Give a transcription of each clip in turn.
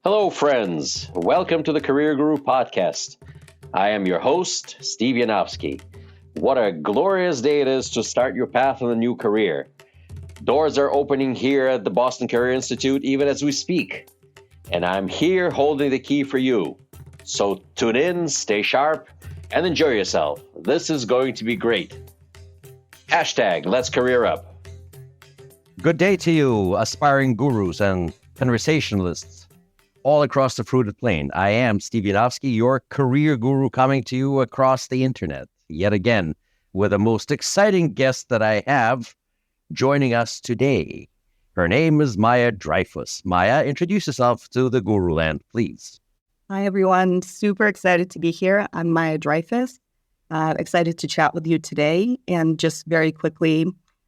Hello, friends. Welcome to the Career Guru podcast. I am your host, Steve Yanofsky. What a glorious day it is to start your path in a new career. Doors are opening here at the Boston Career Institute even as we speak. And I'm here holding the key for you. So tune in, stay sharp, and enjoy yourself. This is going to be great. Hashtag Let's Career Up. Good day to you, aspiring gurus and conversationalists all across the fruited plain. I am Steve Yanofsky, your career guru, coming to you across the internet, yet again, with the most exciting guest that I have joining us today. Her name is Maya Dreifus. Maya, introduce yourself to the Guru Land, please. Hi, everyone. Super excited to be here. I'm Maya Dreifus. Excited to chat with you today. And just very quickly,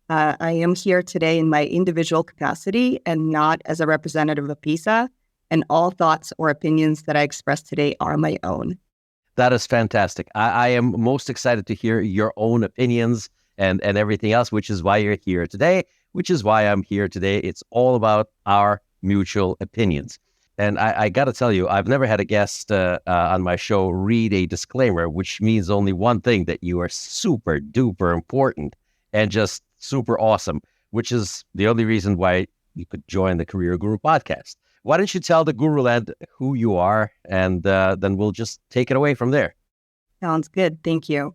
I am here today in my individual capacity and not as a representative of Visa. And all thoughts or opinions that I express today are my own. That is fantastic. I am most excited to hear your own opinions and everything else, which is why you're here today, which is why I'm here today. It's all about our mutual opinions. And I got to tell you, I've never had a guest on my show read a disclaimer, which means only one thing, that you are super duper important and just super awesome, which is the only reason why you could join the Career Guru podcast. Why don't you tell the Guru Land who you are, and then we'll just take it away from there. Sounds good. Thank you.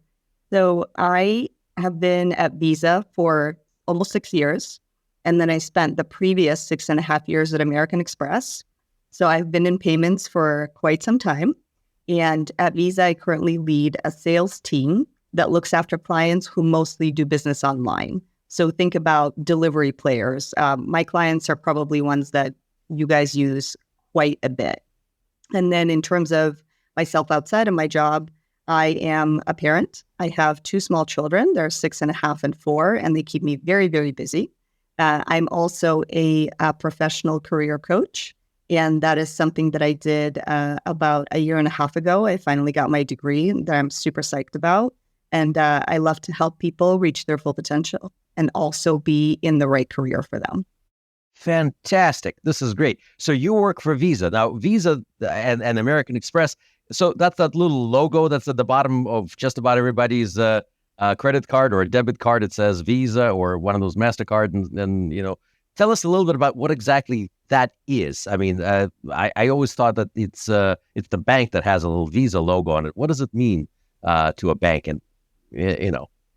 So I have been at Visa for almost 6 years, and then I spent the previous 6.5 years at American Express. So I've been in payments for quite some time. And at Visa, I currently lead a sales team that looks after clients who mostly do business online. So think about delivery players. My clients are probably ones that you guys use quite a bit. And then in terms of myself outside of my job, I am a parent. I have 2 small children. They're 6.5 and 4, and they keep me very, very busy. I'm also a professional career coach, and that is something that I did about 1.5 years ago. I finally got my degree that I'm super psyched about. And I love to help people reach their full potential and also be in the right career for them. Fantastic. This is great. So you work for Visa. Now, Visa and American Express, so that's that little logo that's at the bottom of just about everybody's credit card or debit card. It says Visa or one of those MasterCard. And tell us a little bit about what exactly that is. I mean, I always thought that it's the bank that has a little Visa logo on it. What does it mean to a bank? And,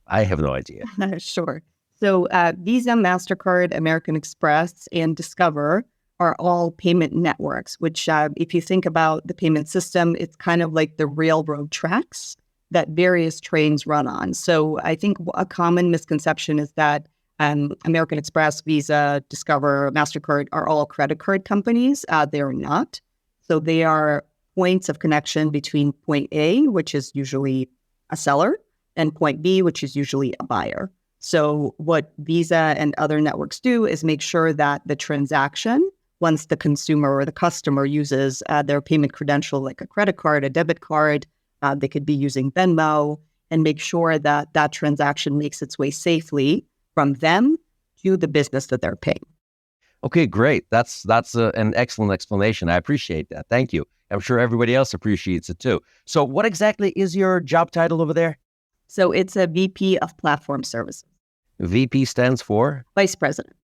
I have no idea. Sure. So Visa, MasterCard, American Express, and Discover are all payment networks, which if you think about the payment system, it's kind of like the railroad tracks that various trains run on. So I think a common misconception is that American Express, Visa, Discover, MasterCard are all credit card companies. They're not. So they are points of connection between point A, which is usually a seller, and point B, which is usually a buyer. So what Visa and other networks do is make sure that the transaction, once the consumer or the customer uses their payment credential, like a credit card, a debit card, they could be using Venmo, and make sure that that transaction makes its way safely from them to the business that they're paying. Okay, great. That's an excellent explanation. I appreciate that. Thank you. I'm sure everybody else appreciates it too. So what exactly is your job title over there? So it's a VP of Platform Services. VP stands for? Vice President.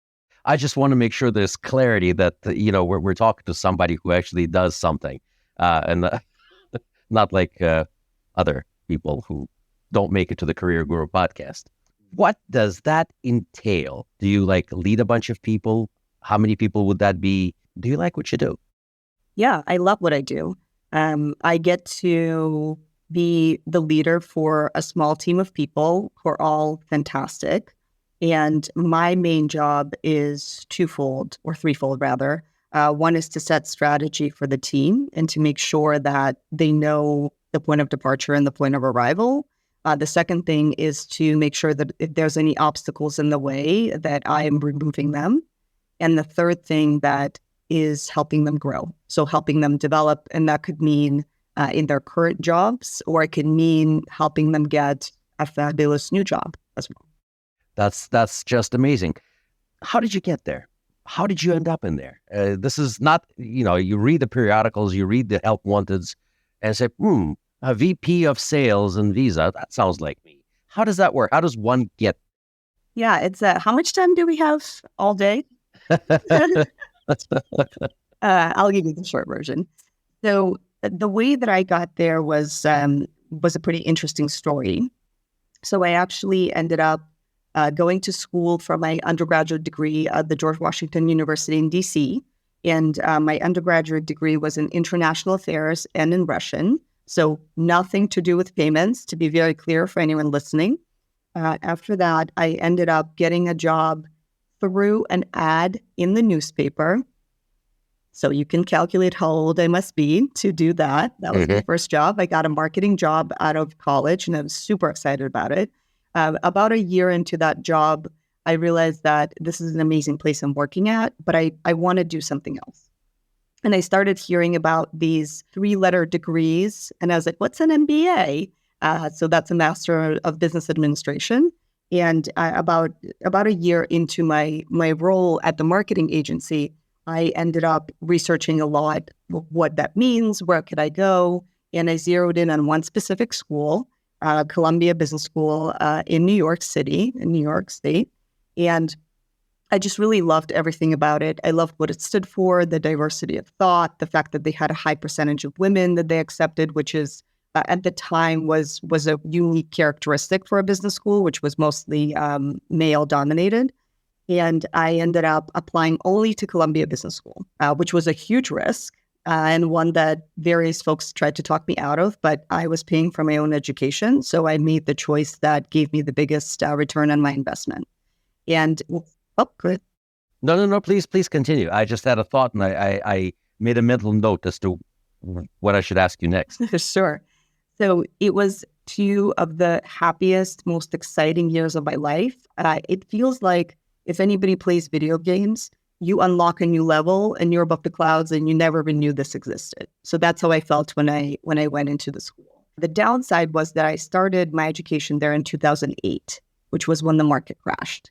I just want to make sure there's clarity that, we're talking to somebody who actually does something and not like other people who don't make it to the Career Guru podcast. What does that entail? Do you lead a bunch of people? How many people would that be? Do you like what you do? Yeah, I love what I do. I get to be the leader for a small team of people who are all fantastic. And my main job is twofold, or threefold rather. One is to set strategy for the team and to make sure that they know the point of departure and the point of arrival. The second thing is to make sure that if there's any obstacles in the way, that I am removing them. And the third thing that is helping them grow. So helping them develop, and that could mean in their current jobs, or it could mean helping them get a fabulous new job as well. That's just amazing. How did you get there? How did you end up in there? This is not, you read the periodicals, you read the help wanteds, and say, a VP of sales in Visa, that sounds like me. How does that work? How does one get? Yeah, it's how much time do we have all day? I'll give you the short version. So the way that I got there was a pretty interesting story. So I actually ended up going to school for my undergraduate degree at the George Washington University in DC. And my undergraduate degree was in international affairs and in Russian. So nothing to do with payments, to be very clear for anyone listening. After that, I ended up getting a job through an ad in the newspaper. So you can calculate how old I must be to do that. That was my first job. I got a marketing job out of college, and I was super excited about it. About a year into that job, I realized that this is an amazing place I'm working at, but I want to do something else. And I started hearing about these 3-letter degrees, and I was like, what's an MBA? So that's a Master of Business Administration. And about a year into my role at the marketing agency, I ended up researching a lot what that means, where could I go, and I zeroed in on one specific school, Columbia Business School in New York City, in New York State. And I just really loved everything about it. I loved what it stood for, the diversity of thought, the fact that they had a high percentage of women that they accepted, which is at the time was a unique characteristic for a business school, which was mostly male dominated. And I ended up applying only to Columbia Business School, which was a huge risk and one that various folks tried to talk me out of, but I was paying for my own education. So I made the choice that gave me the biggest return on my investment. And, good. No, please continue. I just had a thought, and I made a mental note as to what I should ask you next. Sure. So it was 2 of the happiest, most exciting years of my life. It feels like if anybody plays video games, you unlock a new level and you're above the clouds and you never even knew this existed. So that's how I felt when I went into the school. The downside was that I started my education there in 2008, which was when the market crashed.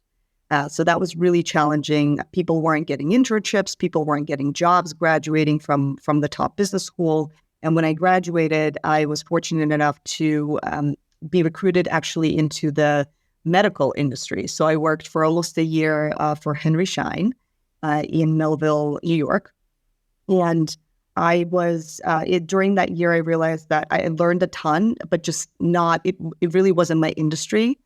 So that was really challenging. People weren't getting internships. People weren't getting jobs graduating from the top business school. And when I graduated, I was fortunate enough to be recruited actually into the medical industry. So I worked for almost a year for Henry Schein in Melville, New York. And I was, during that year, I realized that I had learned a ton, but just not, it really wasn't my industry.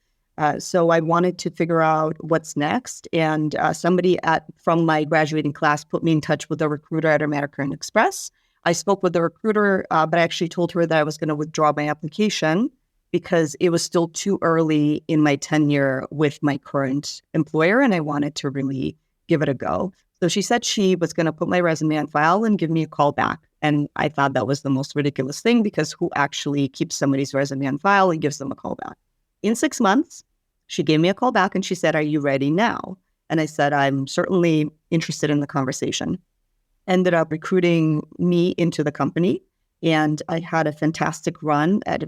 So I wanted to figure out what's next. And somebody from my graduating class put me in touch with a recruiter at American Express. I spoke with the recruiter, but I actually told her that I was going to withdraw my application because it was still too early in my tenure with my current employer, and I wanted to really give it a go. So she said she was going to put my resume on file and give me a call back. And I thought that was the most ridiculous thing, because who actually keeps somebody's resume on file and gives them a call back? In 6 months, she gave me a call back and she said, "Are you ready now?" And I said, "I'm certainly interested in the conversation." Ended up recruiting me into the company, and I had a fantastic run at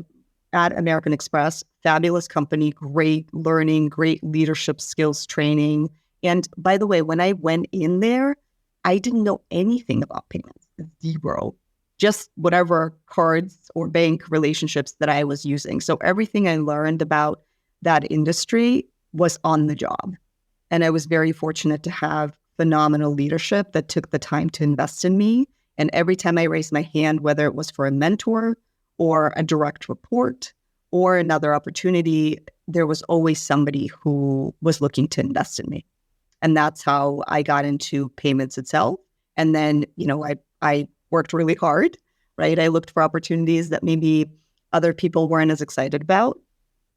American Express. Fabulous company, great learning, great leadership skills training. And by the way, when I went in there, I didn't know anything about payments, 0. Just whatever cards or bank relationships that I was using. So everything I learned about that industry was on the job. And I was very fortunate to have phenomenal leadership that took the time to invest in me. And every time I raised my hand, whether it was for a mentor or a direct report or another opportunity, there was always somebody who was looking to invest in me. And that's how I got into payments itself. And then, I worked really hard, right? I looked for opportunities that maybe other people weren't as excited about.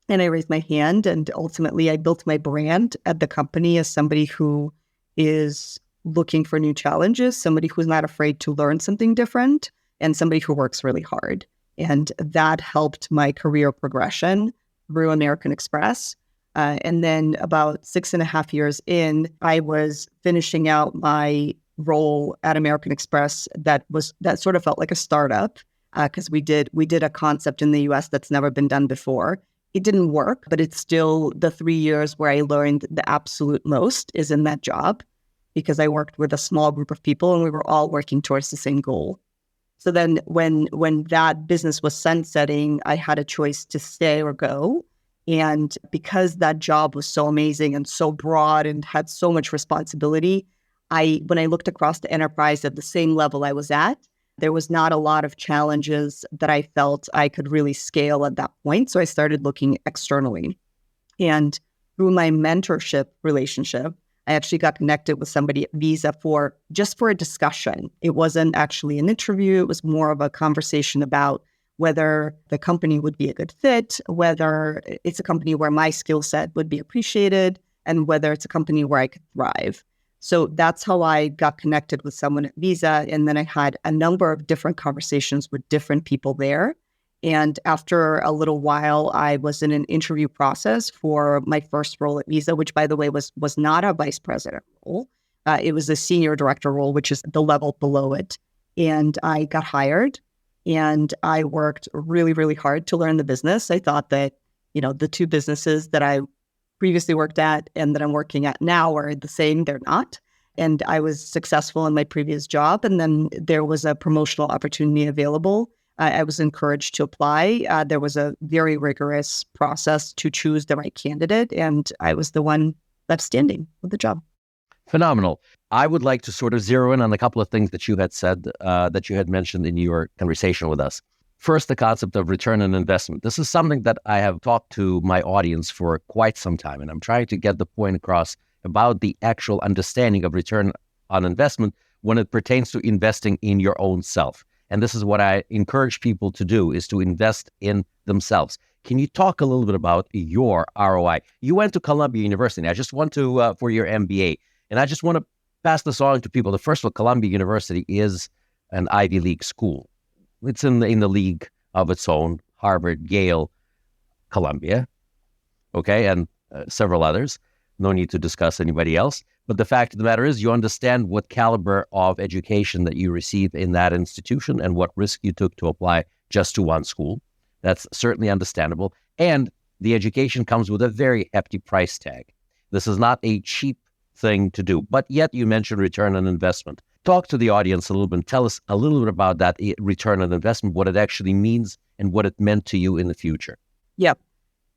And I raised my hand, and ultimately I built my brand at the company as somebody who is looking for new challenges, somebody who's not afraid to learn something different, and somebody who works really hard. And that helped my career progression through American Express. And then about 6.5 years in, I was finishing out my role at American Express that sort of felt like a startup, because we did a concept in the US that's never been done before. It didn't work, but it's still the 3 years where I learned the absolute most is in that job, because I worked with a small group of people and we were all working towards the same goal. So then when that business was sunsetting, I had a choice to stay or go. And because that job was so amazing and so broad and had so much responsibility, when I looked across the enterprise at the same level I was at, there was not a lot of challenges that I felt I could really scale at that point. So I started looking externally. And through my mentorship relationship, I actually got connected with somebody at Visa for a discussion. It wasn't actually an interview. It was more of a conversation about whether the company would be a good fit, whether it's a company where my skill set would be appreciated, and whether it's a company where I could thrive. So that's how I got connected with someone at Visa. And then I had a number of different conversations with different people there. And after a little while, I was in an interview process for my first role at Visa, which, by the way, was not a vice president role. It was a senior director role, which is the level below it. And I got hired and I worked really, really hard to learn the business. I thought that, the two businesses that I previously worked at and that I'm working at now are the same. They're not. And I was successful in my previous job. And then there was a promotional opportunity available. I was encouraged to apply. There was a very rigorous process to choose the right candidate, and I was the one left standing with the job. Phenomenal. I would like to sort of zero in on a couple of things that you had said, that you had mentioned in your conversation with us. First, the concept of return on investment. This is something that I have talked to my audience for quite some time, and I'm trying to get the point across about the actual understanding of return on investment when it pertains to investing in your own self. And this is what I encourage people to do, is to invest in themselves. Can you talk a little bit about your ROI? You went to Columbia University. I just want to, for your MBA, and I just want to pass this on to people. First of all, Columbia University is an Ivy League school. It's in the league of its own, Harvard, Yale, Columbia, okay, and several others. No need to discuss anybody else. But the fact of the matter is, you understand what caliber of education that you receive in that institution and what risk you took to apply just to one school. That's certainly understandable. And the education comes with a very hefty price tag. This is not a cheap thing to do. But yet you mentioned return on investment. Talk to the audience a little bit and tell us a little bit about that return on investment, what it actually means and what it meant to you in the future. Yep.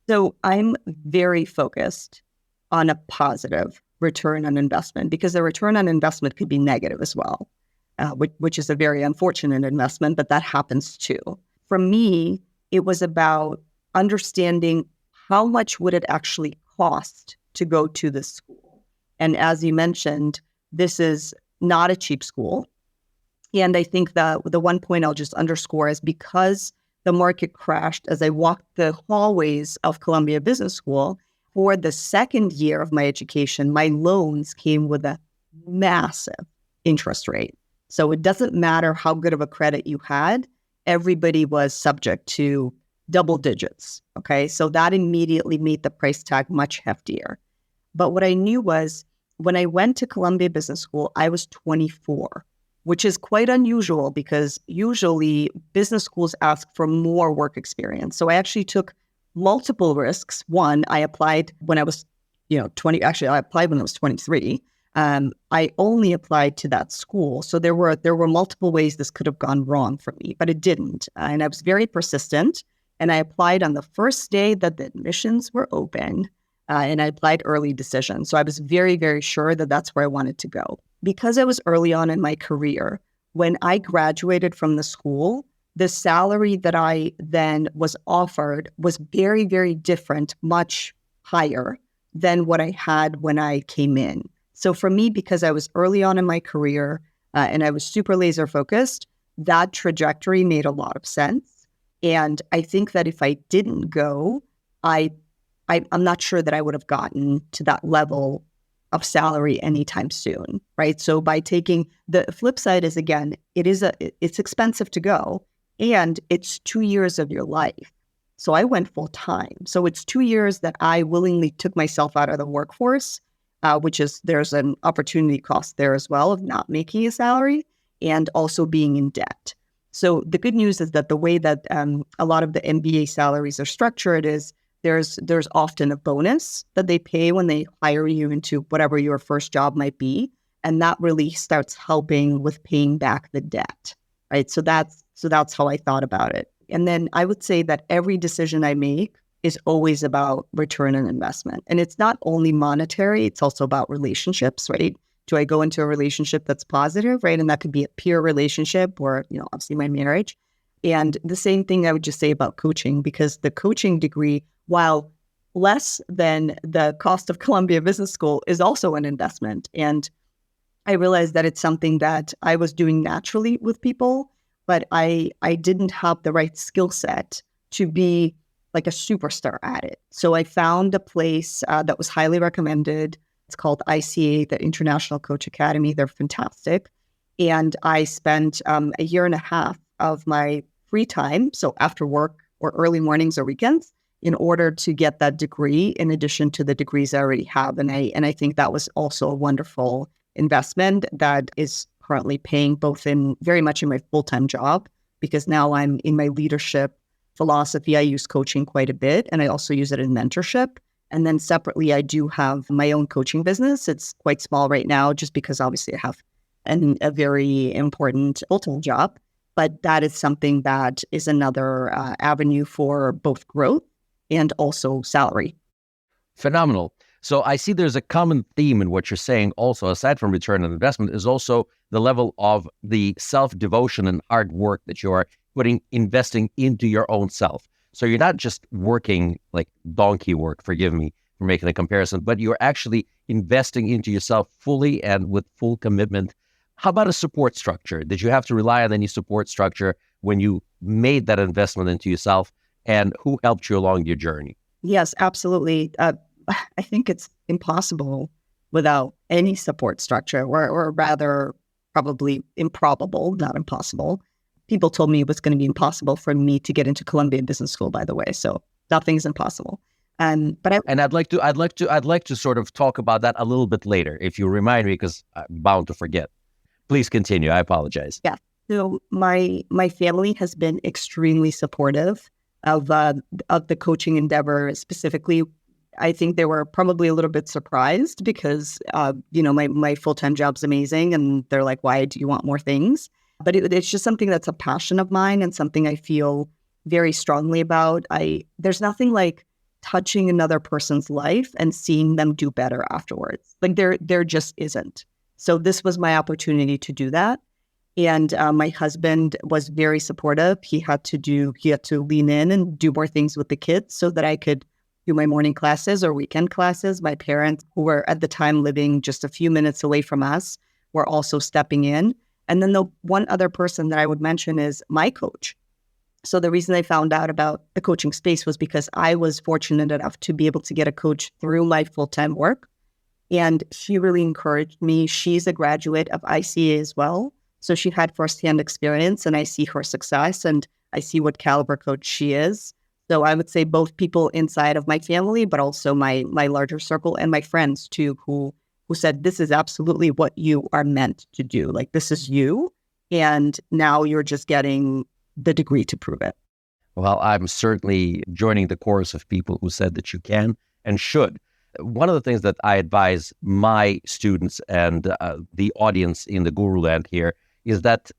So I'm very focused on a positive return on investment, because the return on investment could be negative as well, which is a very unfortunate investment, but that happens too. For me, it was about understanding how much would it actually cost to go to this school. And as you mentioned, this is not a cheap school. And I think that the one point I'll just underscore is, because the market crashed as I walked the hallways of Columbia Business School, for the second year of my education, my loans came with a massive interest rate. So it doesn't matter how good of a credit you had, everybody was subject to double digits. Okay. So that immediately made the price tag much heftier. But what I knew was, when I went to Columbia Business School, I was 24, which is quite unusual because usually business schools ask for more work experience. So I actually took multiple risks. One, I applied when I was, 20. Actually, I applied when I was 23. I only applied to that school. So there were multiple ways this could have gone wrong for me, but it didn't. And I was very persistent. And I applied on the first day that the admissions were open. And I applied early decision. So I was very, very sure that that's where I wanted to go. Because I was early on in my career, when I graduated from the school, the salary that I then was offered was very, very different, much higher than what I had when I came in. So for me, because I was early on in my career and I was super laser focused, that trajectory made a lot of sense. And I think that if I didn't go, I'm not sure that I would have gotten to that level of salary anytime soon, right? So by taking the flip side is, again, it's expensive to go, and it's 2 years of your life. So I went full time. So it's 2 years that I willingly took myself out of the workforce, there's an opportunity cost there as well of not making a salary and also being in debt. So the good news is that the way that a lot of the MBA salaries are structured is there's often a bonus that they pay when they hire you into whatever your first job might be. And that really starts helping with paying back the debt, right? So that's how I thought about it. And then I would say that every decision I make is always about return on investment. And it's not only monetary, it's also about relationships, right? Do I go into a relationship that's positive, right? And that could be a peer relationship or, obviously my marriage. And the same thing I would just say about coaching, because the coaching degree, while less than the cost of Columbia Business School, is also an investment. And I realized that it's something that I was doing naturally with people, but I didn't have the right skill set to be like a superstar at it. So I found a place that was highly recommended. It's called ICA, the International Coach Academy. They're fantastic. And I spent a year and a half of my free time, so after work or early mornings or weekends, in order to get that degree in addition to the degrees I already have. And I think that was also a wonderful investment that is currently paying both in very much in my full-time job, because now I'm in my leadership philosophy. I use coaching quite a bit, and I also use it in mentorship. And then separately, I do have my own coaching business. It's quite small right now, just because obviously I have a very important full-time job. But that is something that is another avenue for both growth and also salary. Phenomenal. So I see there's a common theme in what you're saying also, aside from return on investment, is also the level of the self-devotion and hard work that you are investing into your own self. So you're not just working like donkey work, forgive me for making a comparison, but you're actually investing into yourself fully and with full commitment. How about a support structure? Did you have to rely on any support structure when you made that investment into yourself, and who helped you along your journey? Yes, absolutely. I think it's impossible without any support structure, or rather probably improbable, not impossible. People told me it was going to be impossible for me to get into Columbia Business School, by the way. So nothing's impossible. And I'd like to sort of talk about that a little bit later, if you remind me, because I'm bound to forget. Please continue. I apologize. Yeah. So my family has been extremely supportive of the coaching endeavor. Specifically, I think they were probably a little bit surprised because my full-time job's amazing, and they're like, "Why do you want more things?" But it's just something that's a passion of mine and something I feel very strongly about. There's nothing like touching another person's life and seeing them do better afterwards. Like there just isn't. So this was my opportunity to do that. And my husband was very supportive. He had to lean in and do more things with the kids so that I could do my morning classes or weekend classes. My parents, who were at the time living just a few minutes away from us, were also stepping in. And then the one other person that I would mention is my coach. So the reason I found out about the coaching space was because I was fortunate enough to be able to get a coach through my full-time work. And she really encouraged me. She's a graduate of ICA as well. So she had firsthand experience, and I see her success, and I see what caliber coach she is. So I would say both people inside of my family, but also my larger circle and my friends too, who said, this is absolutely what you are meant to do. Like, this is you. And now you're just getting the degree to prove it. Well, I'm certainly joining the chorus of people who said that you can and should. One of the things that I advise my students and the audience in the Guru Land here is that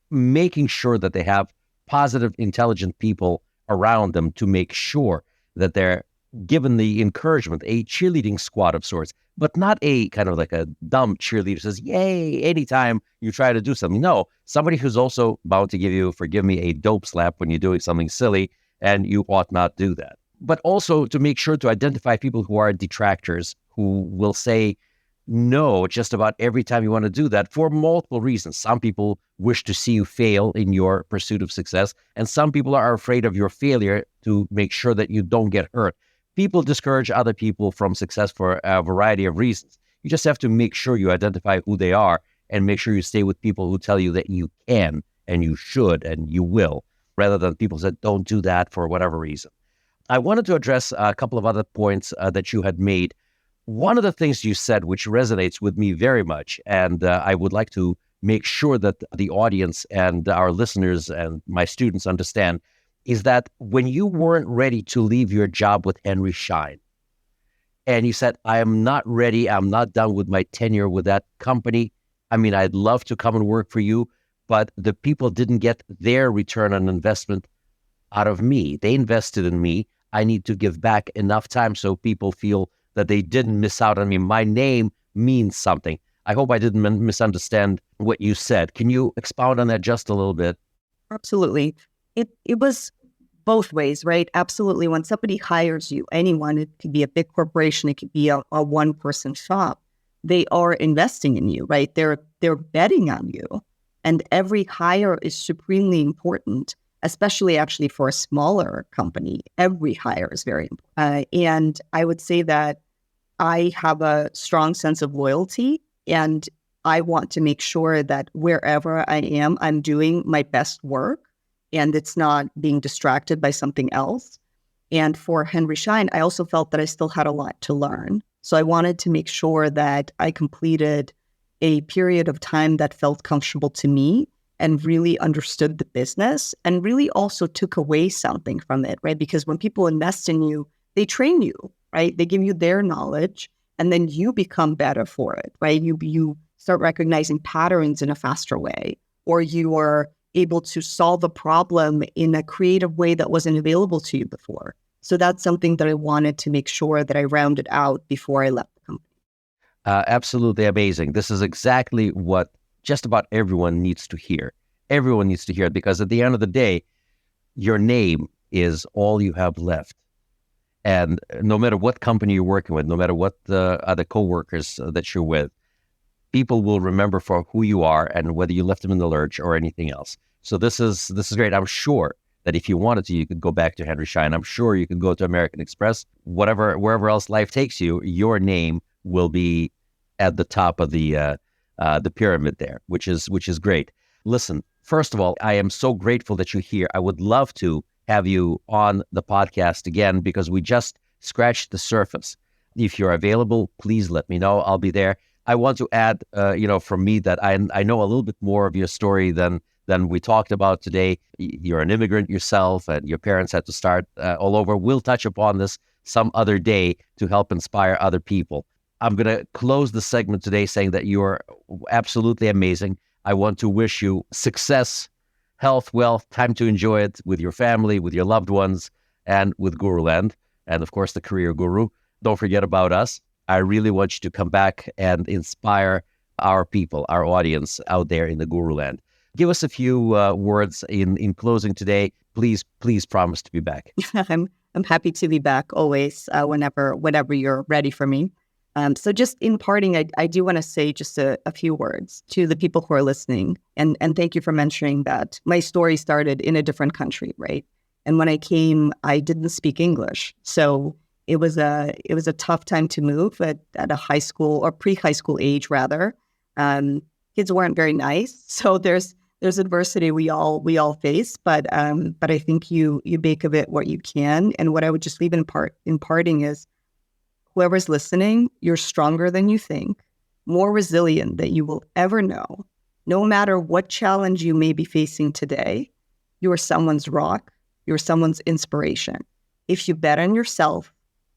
making sure that they have positive, intelligent people around them to make sure that they're given the encouragement, a cheerleading squad of sorts, but not a kind of like a dumb cheerleader says, yay, anytime you try to do something. No, somebody who's also bound to give you, forgive me, a dope slap when you're doing something silly, and you ought not do that. But also to make sure to identify people who are detractors, who will say no just about every time you want to do that for multiple reasons. Some people wish to see you fail in your pursuit of success, and some people are afraid of your failure to make sure that you don't get hurt. People discourage other people from success for a variety of reasons. You just have to make sure you identify who they are and make sure you stay with people who tell you that you can and you should and you will, rather than people that don't do that for whatever reason. I wanted to address a couple of other points that you had made. One of the things you said, which resonates with me very much, and I would like to make sure that the audience and our listeners and my students understand, is that when you weren't ready to leave your job with Henry Schein, and you said, I am not ready. I'm not done with my tenure with that company. I mean, I'd love to come and work for you, but the people didn't get their return on investment out of me. They invested in me. I need to give back enough time so people feel that they didn't miss out on me. My name means something. I hope I didn't misunderstand what you said. Can you expound on that just a little bit? Absolutely. It was both ways, right? Absolutely. When somebody hires you, anyone, it could be a big corporation, it could be a one-person shop, they are investing in you, right? They're betting on you. And every hire is supremely important, especially actually for a smaller company. Every hire is very important. And I would say that I have a strong sense of loyalty, and I want to make sure that wherever I am, I'm doing my best work and it's not being distracted by something else. And for Henry Schein, I also felt that I still had a lot to learn. So I wanted to make sure that I completed a period of time that felt comfortable to me and really understood the business and really also took away something from it, right? Because when people invest in you, they train you, right? They give you their knowledge and then you become better for it, right? You start recognizing patterns in a faster way, or you are able to solve a problem in a creative way that wasn't available to you before. So that's something that I wanted to make sure that I rounded out before I left the company. Absolutely amazing. This is exactly what just about everyone needs to hear. Everyone needs to hear it, because at the end of the day, your name is all you have left. And no matter what company you're working with, no matter what the other coworkers that you're with, people will remember for who you are and whether you left them in the lurch or anything else. So this is great. I'm sure that if you wanted to, you could go back to Henry Schein. I'm sure you could go to American Express, wherever else life takes you. Your name will be at the top of the pyramid there, which is great. Listen, first of all, I am so grateful that you're here. I would love to have you on the podcast again, because we just scratched the surface. If you're available, please let me know. I'll be there. I want to add, from me, that I know a little bit more of your story than we talked about today. You're an immigrant yourself, and your parents had to start all over. We'll touch upon this some other day to help inspire other people. I'm going to close the segment today saying that you are absolutely amazing. I want to wish you success, health, wealth, time to enjoy it with your family, with your loved ones, and with Guruland, and of course the Career Guru. Don't forget about us. I really want you to come back and inspire our people, our audience out there in the Guruland. Give us a few words in closing today. Please promise to be back. I'm happy to be back always, whenever you're ready for me. So just in parting, I do want to say just a few words to the people who are listening. And thank you for mentioning that my story started in a different country, right? And when I came, I didn't speak English. So it was a tough time to move at a high school or pre-high school age, rather. Kids weren't very nice. So there's adversity we all face, but I think you make of it what you can. And what I would just leave in parting is, whoever's listening, you're stronger than you think, more resilient than you will ever know. No matter what challenge you may be facing today, you are someone's rock, you're someone's inspiration. If you bet on yourself,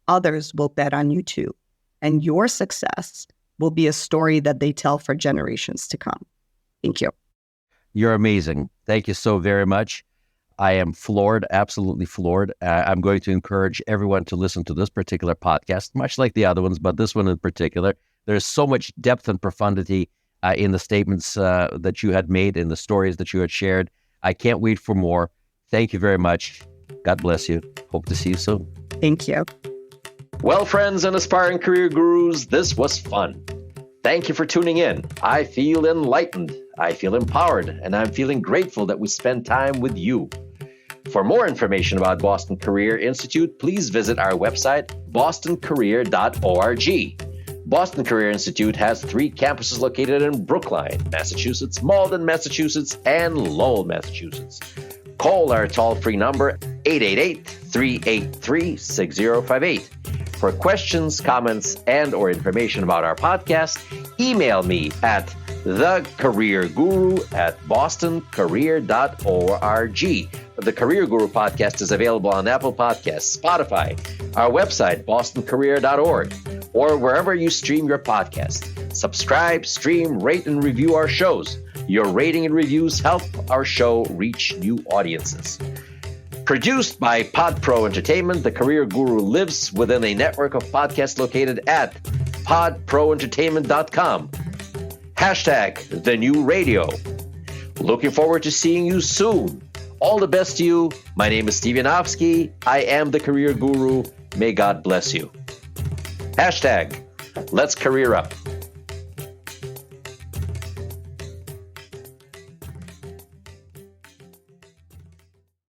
others will bet on you too. And your success will be a story that they tell for generations to come. Thank you. You're amazing. Thank you so very much. I am floored, absolutely floored. I'm going to encourage everyone to listen to this particular podcast, much like the other ones, but this one in particular. There's so much depth and profundity in the statements that you had made, in the stories that you had shared. I can't wait for more. Thank you very much. God bless you. Hope to see you soon. Thank you. Well, friends and aspiring career gurus, this was fun. Thank you for tuning in. I feel enlightened, I feel empowered, and I'm feeling grateful that we spend time with you. For more information about Boston Career Institute, please visit our website, bostoncareer.org. Boston Career Institute has 3 campuses located in Brookline, Massachusetts, Malden, Massachusetts, and Lowell, Massachusetts. Call our toll-free number, 888-383-6058. For questions, comments, and/or information about our podcast, email me at thecareerguru@bostoncareer.org. The Career Guru podcast is available on Apple Podcasts, Spotify, our website, bostoncareer.org, or wherever you stream your podcast. Subscribe, stream, rate, and review our shows. Your rating and reviews help our show reach new audiences. Produced by PodPro Entertainment, The Career Guru lives within a network of podcasts located at podproentertainment.com. Hashtag the new radio. Looking forward to seeing you soon. All the best to you. My name is Steve Yanofsky. I am the Career Guru. May God bless you. Hashtag Let's Career Up.